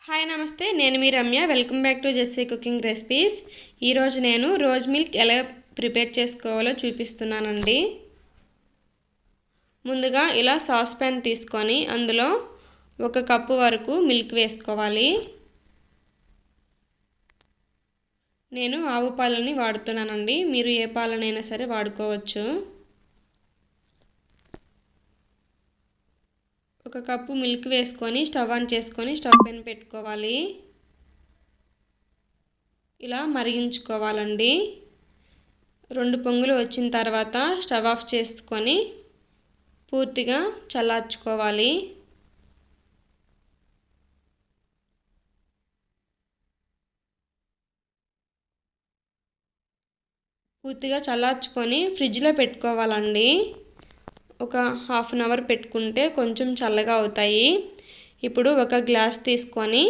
Hi నమస్తే, నేను మీ Ramya. Welcome back to Jessy cooking recipes. ఈరోజు నేను రోజ్ మిల్క్ ఎలా ప్రిపేర్ చేసుకోవాలో చూపిస్తున్నానండి. ముందుగా ఇలా సాస్ ప్యాన్ తీసుకొని అందులో 1 కప్పు వరకు మిల్క్ వేసుకోవాలి. నేను ఆవు పాలని వాడుతున్నానండి, మీరు ఏ పాలనైనా సరే వాడుకోవచ్చు. 1 కప్పు మిల్క్ వేసుకొని స్టవ్ ఆన్ చేసుకొని స్టవ్ పైన పెట్టుకోవాలి. ఇలా మరిగించుకోవాలండి. 2 పొంగులు వచ్చిన తర్వాత స్టవ్ ఆఫ్ చేసుకొని పూర్తిగా చల్లార్చుకోవాలి. పూర్తిగా చల్లార్చుకొని ఫ్రిడ్జ్లో పెట్టుకోవాలండి. ఒక హాఫ్ అన్ అవర్ పెట్టుకుంటే కొంచెం చల్లగా అవుతాయి. ఇప్పుడు ఒక గ్లాస్ తీసుకొని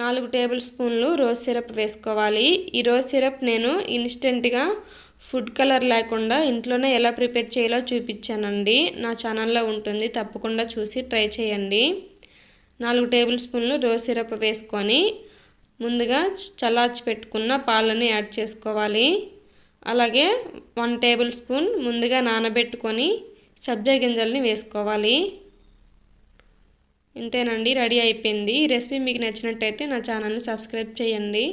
4 టేబుల్ స్పూన్లు రోజ్ సిరప్ వేసుకోవాలి. ఈ రోజ్ సిరప్ నేను ఇన్స్టెంట్గా ఫుడ్ కలర్ లేకుండా ఇంట్లోనే ఎలా ప్రిపేర్ చేయాలో చూపించానండి. నా ఛానల్లో ఉంటుంది, తప్పకుండా చూసి ట్రై చేయండి. 4 టేబుల్ స్పూన్లు రోజ్ సిరప్ వేసుకొని ముందుగా చల్లార్చి పెట్టుకున్న పాలని యాడ్ చేసుకోవాలి. అలాగే 1 టేబుల్ స్పూన్ ముందుగా నానబెట్టుకొని సబ్జా గింజల్ని వేసుకోవాలి. ఇంతేనండి, రెడీ అయిపోయింది. ఈ రెసిపీ మీకు నచ్చినట్టయితే నా ఛానల్ని సబ్స్క్రైబ్ చేయండి.